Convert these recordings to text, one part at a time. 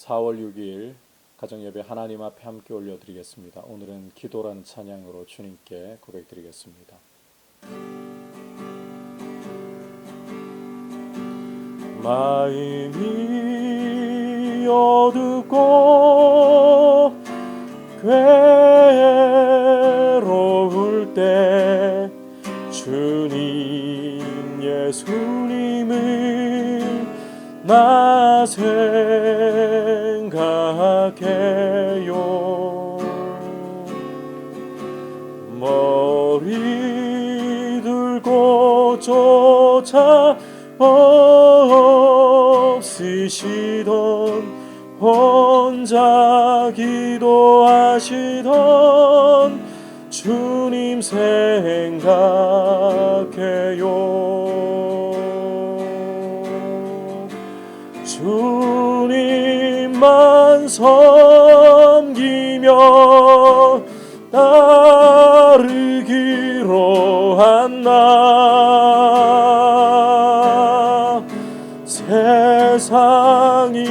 4월 6일 가정예배 하나님 앞에 함께 올려드리겠습니다. 오늘은 기도라는 찬양으로 주님께 고백드리겠습니다. 마음이 어둡고 괴로울 때 주님 예수님을 나 생각해요. 머리 들고 쫓아 없으시던 혼자 기도하시던 주님 생각해요. 주님만 섬기며 따르기로 한 나 세상이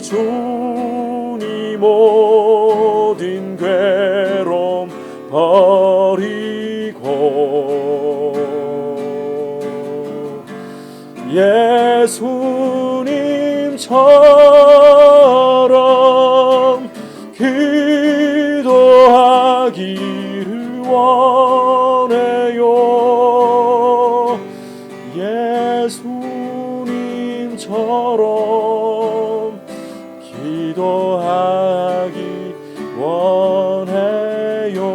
주니 모든 괴로움 버리고 예수님처럼 기도하기를 원해요. 예수님처럼 기도하기 원해요.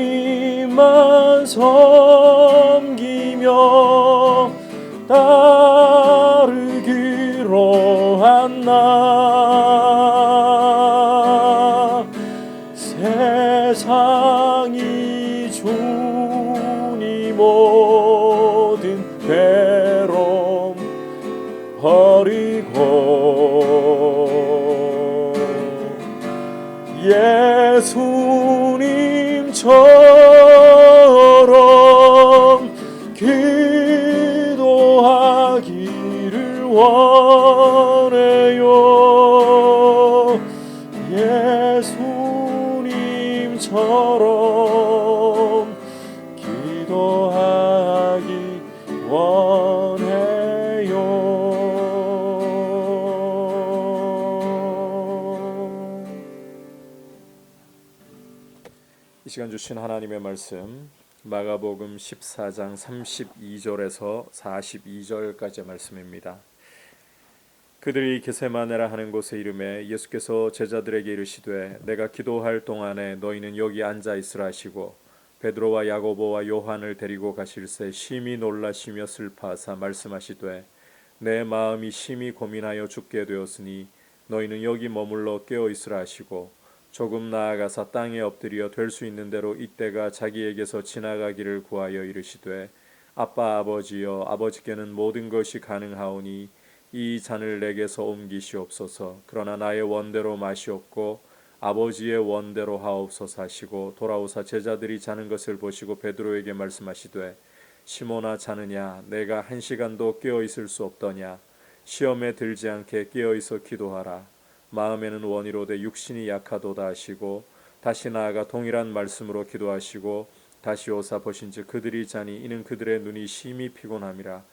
주님만 섬기며 따르기로 한 나 세상이 주니 모든 괴로움 버리고 예수님처럼 기도하기를 원해요. 예수님처럼 기도하기 원해요. 이 시간 주신 하나님의 말씀 마가복음 14장 32절에서 42절까지의 말씀입니다. 그들이 게세마네라 하는 곳에 이르매 예수께서 제자들에게 이르시되 내가 기도할 동안에 너희는 여기 앉아 있으라 하시고 베드로와 야고보와 요한을 데리고 가실새 심히 놀라시며 슬퍼하사 말씀하시되 내 마음이 심히 고민하여 죽게 되었으니 너희는 여기 머물러 깨어 있으라 하시고 조금 나아가사 땅에 엎드려 될 수 있는 대로 이때가 자기에게서 지나가기를 구하여 이르시되 아빠 아버지여 아버지께는 모든 것이 가능하오니 이 잔을 내게서 옮기시옵소서. 그러나 나의 원대로 마시옵고 아버지의 원대로 하옵소서 하시고 돌아오사 제자들이 자는 것을 보시고 베드로에게 말씀하시되 시몬아 자느냐 내가 1시간도 깨어 있을 수 없더냐 시험에 들지 않게 깨어 있어 기도하라. 마음에는 원이로되 육신이 약하도다 하시고 다시 나아가 동일한 말씀으로 기도하시고 다시 오사 보신즉 그들이 자니 이는 그들의 눈이 심히 피곤함이라.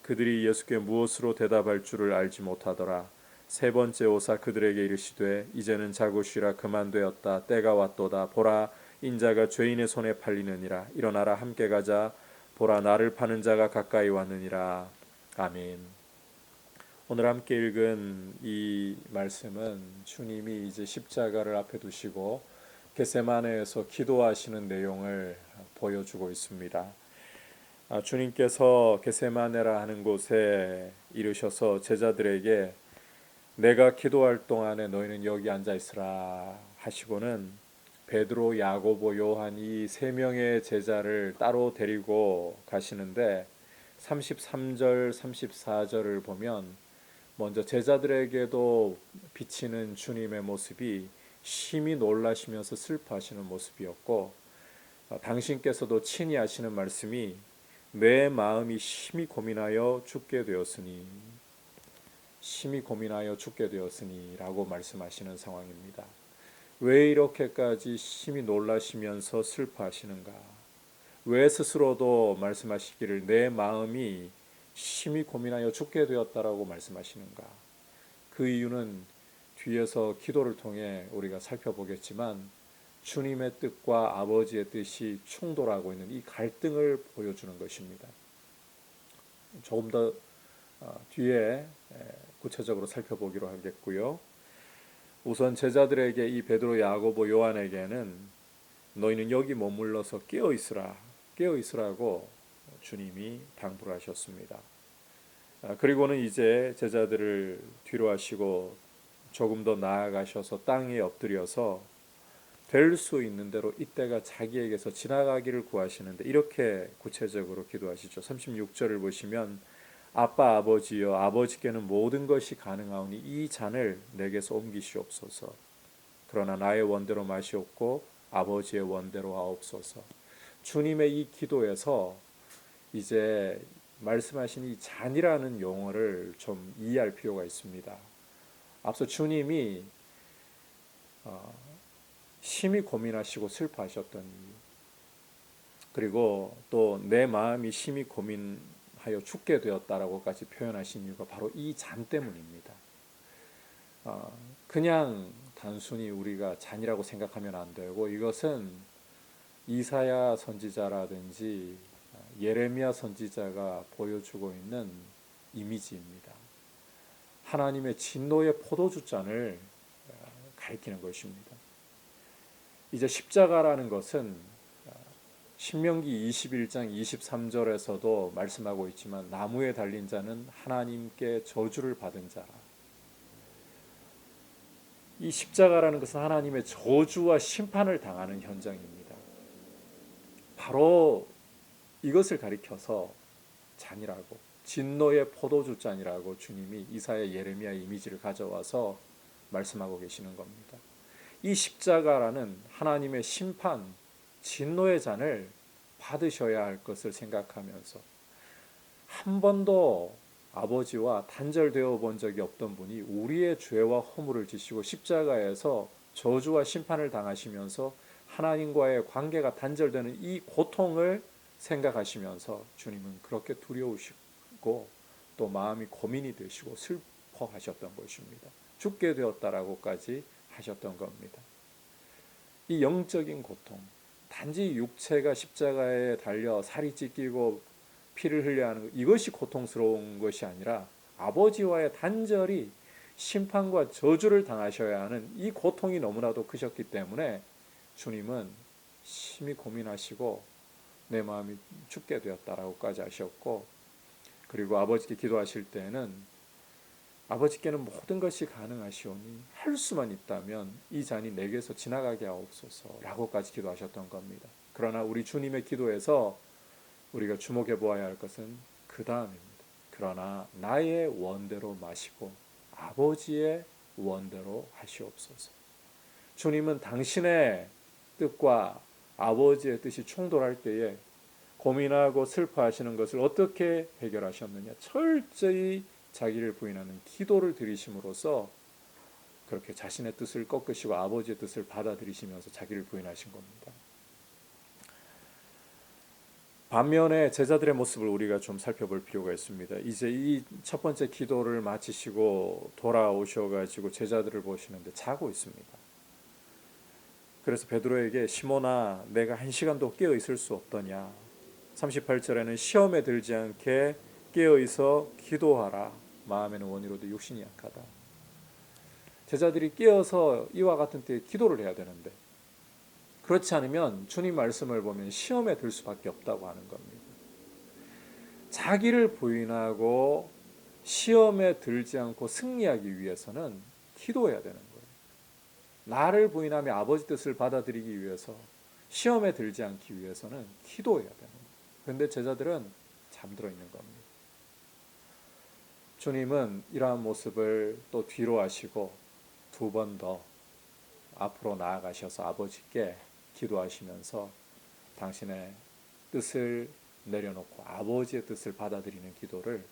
그들이 예수께 무엇으로 대답할 줄을 알지 못하더라. 세 번째 오사 그들에게 이르시되 이제는 자고 쉬라. 그만되었다. 때가 왔도다. 보라 인자가 죄인의 손에 팔리느니라. 일어나라 함께 가자. 보라 나를 파는 자가 가까이 왔느니라. 아멘. 오늘 함께 읽은 이 말씀은 주님이 이제 십자가를 앞에 두시고 겟세마네에서 기도하시는 내용을 보여주고 있습니다. 주님께서 겟세마네라 하는 곳에 이르셔서 제자들에게 내가 기도할 동안에 너희는 여기 앉아 있으라 하시고는 베드로, 야고보, 요한 이 세 명의 제자를 따로 데리고 가시는데 33절, 34절을 보면 먼저 제자들에게도 비치는 주님의 모습이 심히 놀라시면서 슬퍼하시는 모습이었고 당신께서도 친히 하시는 말씀이 내 마음이 심히 고민하여 죽게 되었으니 라고 말씀하시는 상황입니다. 왜 이렇게까지 심히 놀라시면서 슬퍼하시는가? 왜 스스로도 말씀하시기를 내 마음이 심히 고민하여 죽게 되었다라고 말씀하시는가? 그 이유는 뒤에서 기도를 통해 우리가 살펴보겠지만 주님의 뜻과 아버지의 뜻이 충돌하고 있는 이 갈등을 보여주는 것입니다. 조금 더 뒤에 구체적으로 살펴보기로 하겠고요. 우선 제자들에게 이 베드로, 야고보, 요한에게는 너희는 여기 머물러서 깨어 있으라고 주님이 당부를 하셨습니다. 그리고는 이제 제자들을 뒤로 하시고 조금 더 나아가셔서 땅에 엎드려서 될 수 있는 대로 이때가 자기에게서 지나가기를 구하시는데 이렇게 구체적으로 기도하시죠. 36절을 보시면 아빠 아버지여 아버지께는 모든 것이 가능하오니 이 잔을 내게서 옮기시옵소서. 그러나 나의 원대로 마시옵고 아버지의 원대로 하옵소서. 주님의 이 기도에서 이제 말씀하신 이 잔이라는 용어를 좀 이해할 필요가 있습니다. 앞서 주님이 심히 고민하시고 슬퍼하셨던 이유, 그리고 또 내 마음이 심히 고민하여 죽게 되었다라고까지 표현하신 이유가 바로 이 잔 때문입니다. 그냥 단순히 우리가 잔이라고 생각하면 안 되고 이것은 이사야 선지자라든지 예레미야 선지자가 보여주고 있는 이미지입니다. 하나님의 진노의 포도주 잔을 가리키는 것입니다. 이제 십자가라는 것은 신명기 21장 23절에서도 말씀하고 있지만 나무에 달린 자는 하나님께 저주를 받은 자라. 이 십자가라는 것은 하나님의 저주와 심판을 당하는 현장입니다. 바로 이것을 가리켜서 잔이라고, 진노의 포도주 잔이라고 주님이 이사야 예레미야 이미지를 가져와서 말씀하고 계시는 겁니다. 이 십자가라는 하나님의 심판, 진노의 잔을 받으셔야 할 것을 생각하면서 한 번도 아버지와 단절되어 본 적이 없던 분이 우리의 죄와 허물을 지시고 십자가에서 저주와 심판을 당하시면서 하나님과의 관계가 단절되는 이 고통을 생각하시면서 주님은 그렇게 두려우시고 또 마음이 고민이 되시고 슬퍼하셨던 것입니다. 죽게 되었다라고까지 하셨던 겁니다. 이 영적인 고통, 단지 육체가 십자가에 달려 살이 찢기고 피를 흘려야 하는 것, 이것이 고통스러운 것이 아니라 아버지와의 단절이 심판과 저주를 당하셔야 하는 이 고통이 너무나도 크셨기 때문에 주님은 심히 고민하시고 내 마음이 죽게 되었다라고까지 하셨고, 그리고 아버지께 기도하실 때는 아버지께는 모든 것이 가능하시오니 할 수만 있다면 이 잔이 내게서 지나가게 하옵소서 라고까지 기도하셨던 겁니다. 그러나 우리 주님의 기도에서 우리가 주목해 보아야 할 것은 그 다음입니다. 그러나 나의 원대로 마시고 아버지의 원대로 하시옵소서. 주님은 당신의 뜻과 아버지의 뜻이 충돌할 때에 고민하고 슬퍼하시는 것을 어떻게 해결하셨느냐? 철저히 자기를 부인하는 기도를 드리심으로써 그렇게 자신의 뜻을 꺾으시고 아버지의 뜻을 받아들이시면서 자기를 부인하신 겁니다. 반면에 제자들의 모습을 우리가 좀 살펴볼 필요가 있습니다. 이제 이 첫 번째 기도를 마치시고 돌아오셔가지고 제자들을 보시는데 자고 있습니다. 그래서 베드로에게 시몬아 내가 한 시간도 깨어 있을 수 없더냐. 38절에는 시험에 들지 않게 깨어 있어 기도하라. 마음에는 원이로도 육신이 약하다. 제자들이 깨어서 이와 같은 때에 기도를 해야 되는데 그렇지 않으면 주님 말씀을 보면 시험에 들 수밖에 없다고 하는 겁니다. 자기를 부인하고 시험에 들지 않고 승리하기 위해서는 기도해야 되는 거예요. 나를 부인하며 아버지 뜻을 받아들이기 위해서 시험에 들지 않기 위해서는 기도해야 되는 거예요. 그런데 제자들은 잠들어 있는 겁니다. 주님은 이러한 모습을 또 뒤로 하시고 두 번 더 앞으로 나아가셔서 아버지께 기도하시면서 당신의 뜻을 내려놓고 아버지의 뜻을 받아들이는 기도를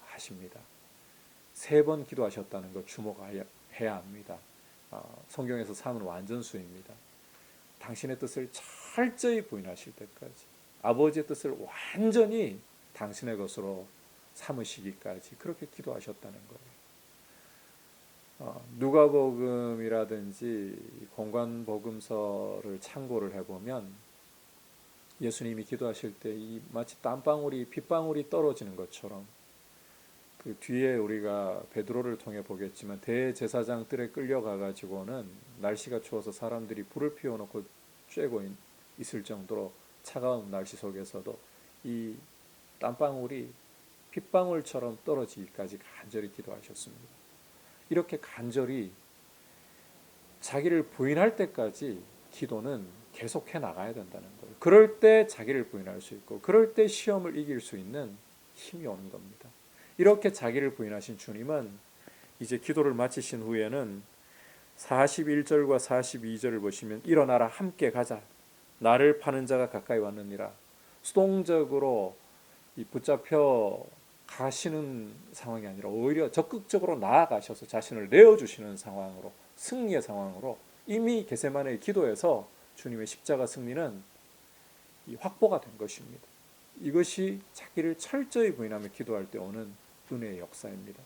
하십니다. 3번 기도하셨다는 것 주목해야 합니다. 성경에서 3은 완전수입니다. 당신의 뜻을 철저히 부인하실 때까지, 아버지의 뜻을 완전히 당신의 것으로 삼으시기까지 그렇게 기도하셨다는 거예요. 누가복음이라든지 공관복음서를 참고를 해보면 예수님이 기도하실 때 마치 땀방울이 빗방울이 떨어지는 것처럼, 그 뒤에 우리가 베드로를 통해 보겠지만 대제사장 뜰에 끌려가 가지고는 날씨가 추워서 사람들이 불을 피워놓고 쬐고 있을 정도로 차가운 날씨 속에서도 이 땀방울이 빗방울처럼 떨어지기까지 간절히 기도하셨습니다. 이렇게 간절히 자기를 부인할 때까지 기도는 계속해 나가야 된다는 거예요. 그럴 때 자기를 부인할 수 있고, 그럴 때 시험을 이길 수 있는 힘이 오는 겁니다. 이렇게 자기를 부인하신 주님은 이제 기도를 마치신 후에는 41절과 42절을 보시면 일어나라 함께 가자, 나를 파는 자가 가까이 왔느니라. 수동적으로 붙잡혀 가시는 상황이 아니라 오히려 적극적으로 나아가셔서 자신을 내어주시는 상황으로, 승리의 상황으로 이미 겟세마네의 기도에서 주님의 십자가 승리는 확보가 된 것입니다. 이것이 자기를 철저히 부인하며 기도할 때 오는 은혜의 역사입니다.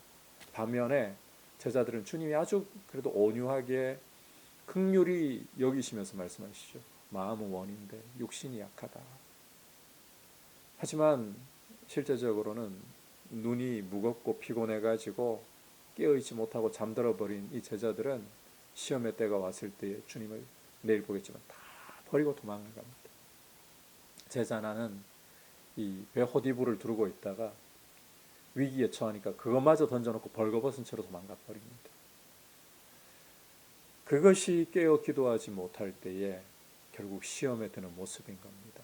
반면에 제자들은 주님이 아주 그래도 온유하게 긍휼히 여기시면서 말씀하시죠. 마음은 원인데 육신이 약하다. 하지만 실제적으로는 눈이 무겁고 피곤해가지고 깨어있지 못하고 잠들어버린 이 제자들은 시험의 때가 왔을 때 주님을 내일 보겠지만 다 버리고 도망을 갑니다. 제자 하나는 이 배 호디부를 두르고 있다가 위기에 처하니까 그것마저 던져놓고 벌거벗은 채로 도망가 버립니다. 그것이 깨어 기도하지 못할 때에 결국 시험에 드는 모습인 겁니다.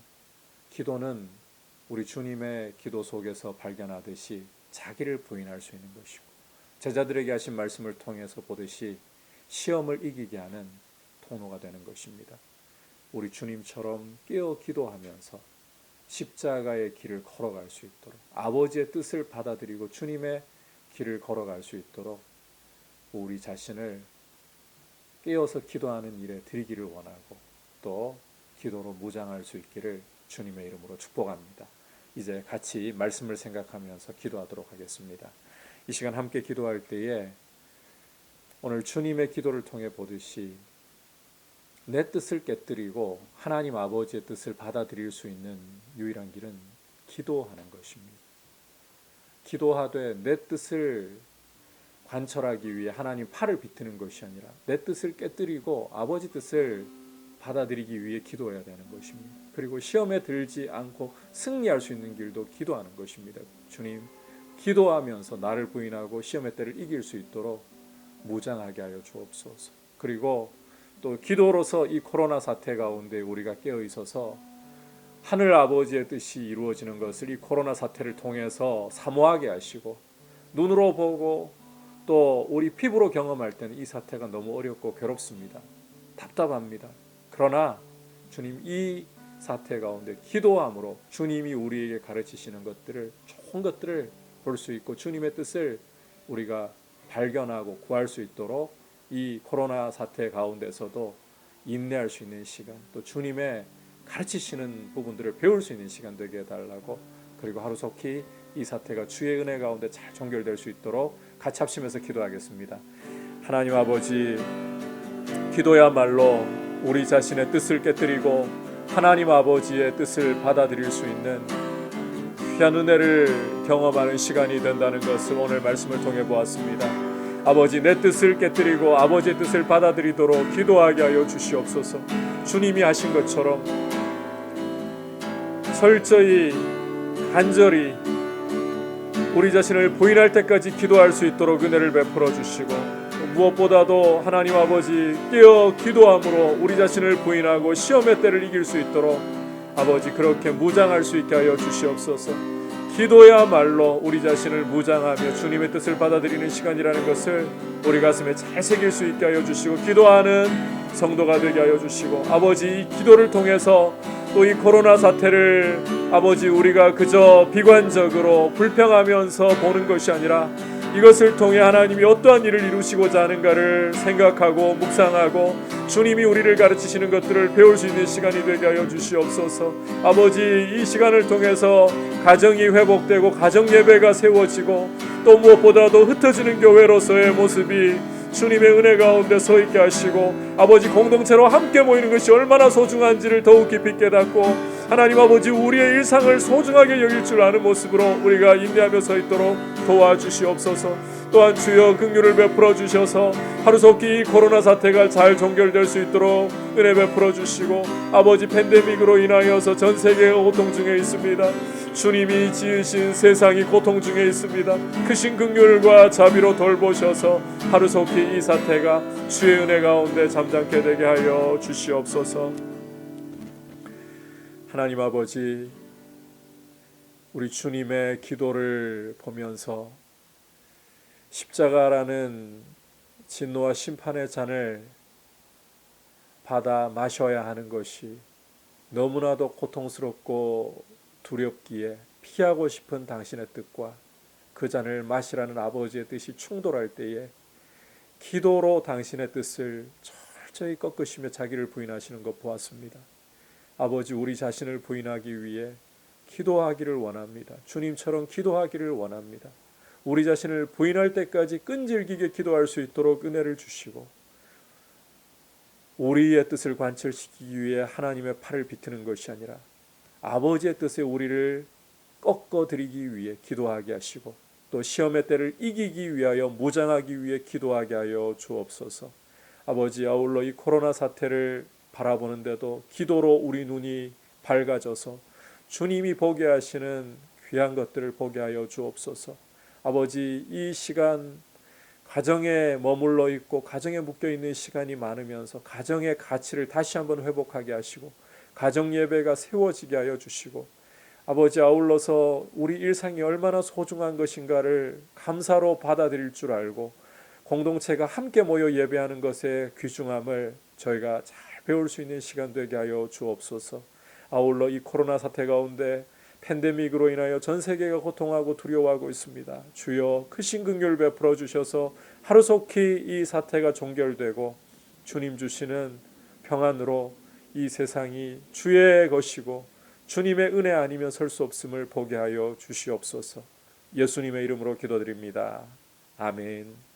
기도는 우리 주님의 기도 속에서 발견하듯이 자기를 부인할 수 있는 것이고, 제자들에게 하신 말씀을 통해서 보듯이 시험을 이기게 하는 통로가 되는 것입니다. 우리 주님처럼 깨어 기도하면서 십자가의 길을 걸어갈 수 있도록, 아버지의 뜻을 받아들이고 주님의 길을 걸어갈 수 있도록 우리 자신을 깨어서 기도하는 일에 드리기를 원하고, 또 기도로 무장할 수 있기를 주님의 이름으로 축복합니다. 이제 같이 말씀을 생각하면서 기도하도록 하겠습니다. 이 시간 함께 기도할 때에 오늘 주님의 기도를 통해 보듯이 내 뜻을 깨뜨리고 하나님 아버지의 뜻을 받아들일 수 있는 유일한 길은 기도하는 것입니다. 기도하되 내 뜻을 관철하기 위해 하나님 팔을 비트는 것이 아니라 내 뜻을 깨뜨리고 아버지 뜻을 받아들이기 위해 기도해야 되는 것입니다. 그리고 시험에 들지 않고 승리할 수 있는 길도 기도하는 것입니다. 주님, 기도하면서 나를 부인하고 시험의 때를 이길 수 있도록 무장하게 하여 주옵소서. 그리고 또 기도로서 이 코로나 사태 가운데 우리가 깨어 있어서 하늘 아버지의 뜻이 이루어지는 것을 이 코로나 사태를 통해서 사모하게 하시고, 눈으로 보고 또 우리 피부로 경험할 때는 이 사태가 너무 어렵고 괴롭습니다. 답답합니다. 그러나 주님, 이 사태 가운데 기도함으로 주님이 우리에게 가르치시는 것들을, 좋은 것들을 볼 수 있고 주님의 뜻을 우리가 발견하고 구할 수 있도록 이 코로나 사태 가운데서도 인내할 수 있는 시간, 또 주님의 가르치시는 부분들을 배울 수 있는 시간 되게 해달라고, 그리고 하루속히 이 사태가 주의 은혜 가운데 잘 종결될 수 있도록 같이 합심해서 기도하겠습니다. 하나님 아버지, 기도야말로 우리 자신의 뜻을 깨뜨리고 하나님 아버지의 뜻을 받아들일 수 있는 귀한 은혜를 경험하는 시간이 된다는 것을 오늘 말씀을 통해 보았습니다. 아버지, 내 뜻을 깨뜨리고 아버지의 뜻을 받아들이도록 기도하게 하여 주시옵소서. 주님이 하신 것처럼 철저히 간절히 우리 자신을 부인할 때까지 기도할 수 있도록 은혜를 베풀어 주시고, 무엇보다도 하나님 아버지, 깨어 기도함으로 우리 자신을 부인하고 시험의 때를 이길 수 있도록 아버지 그렇게 무장할 수 있게 하여 주시옵소서. 기도야말로 우리 자신을 무장하며 주님의 뜻을 받아들이는 시간이라는 것을 우리 가슴에 잘 새길 수 있게 하여 주시고, 기도하는 성도가 되게 하여 주시고, 아버지 이 기도를 통해서 또 이 코로나 사태를 아버지 우리가 그저 비관적으로 불평하면서 보는 것이 아니라 이것을 통해 하나님이 어떠한 일을 이루시고자 하는가를 생각하고 묵상하고 주님이 우리를 가르치시는 것들을 배울 수 있는 시간이 되게 하여 주시옵소서. 아버지, 이 시간을 통해서 가정이 회복되고 가정 예배가 세워지고 또 무엇보다도 흩어지는 교회로서의 모습이 주님의 은혜 가운데 서 있게 하시고 아버지, 공동체로 함께 모이는 것이 얼마나 소중한지를 더욱 깊이 깨닫고 하나님 아버지, 우리의 일상을 소중하게 여길 줄 아는 모습으로 우리가 인내하며 서 있도록 도와주시옵소서. 또한 주여 긍휼을 베풀어 주셔서 하루속히 이 코로나 사태가 잘 종결될 수 있도록 은혜 베풀어 주시고 아버지, 팬데믹으로 인하여서 전 세계가 고통 중에 있습니다. 주님이 지으신 세상이 고통 중에 있습니다. 크신 긍휼과 자비로 돌보셔서 하루속히 이 사태가 주의 은혜 가운데 잠잠게 되게 하여 주시옵소서. 하나님 아버지, 우리 주님의 기도를 보면서 십자가라는 진노와 심판의 잔을 받아 마셔야 하는 것이 너무나도 고통스럽고 두렵기에 피하고 싶은 당신의 뜻과 그 잔을 마시라는 아버지의 뜻이 충돌할 때에 기도로 당신의 뜻을 철저히 꺾으시며 자기를 부인하시는 것 보았습니다. 아버지, 우리 자신을 부인하기 위해 기도하기를 원합니다. 주님처럼 기도하기를 원합니다. 우리 자신을 부인할 때까지 끈질기게 기도할 수 있도록 은혜를 주시고 우리의 뜻을 관철시키기 위해 하나님의 팔을 비트는 것이 아니라 아버지의 뜻에 우리를 꺾어드리기 위해 기도하게 하시고 또 시험의 때를 이기기 위하여 무장하기 위해 기도하게 하여 주옵소서. 아버지, 아울러 이 코로나 사태를 바라보는데도 기도로 우리 눈이 밝아져서 주님이 보게 하시는 귀한 것들을 보게 하여 주옵소서. 아버지, 이 시간 가정에 머물러 있고 가정에 묶여 있는 시간이 많으면서 가정의 가치를 다시 한번 회복하게 하시고 가정 예배가 세워지게 하여 주시고 아버지, 아울러서 우리 일상이 얼마나 소중한 것인가를 감사로 받아들일 줄 알고 공동체가 함께 모여 예배하는 것의 귀중함을 저희가 잘 배울 수 있는 시간 되게 하여 주옵소서. 아울러 이 코로나 사태 가운데 팬데믹으로 인하여 전 세계가 고통하고 두려워하고 있습니다. 주여 크신 긍휼 베풀어 주셔서 하루속히 이 사태가 종결되고 주님 주시는 평안으로 이 세상이 주의 것이고 주님의 은혜 아니면 설 수 없음을 보게 하여 주시옵소서. 예수님의 이름으로 기도드립니다. 아멘.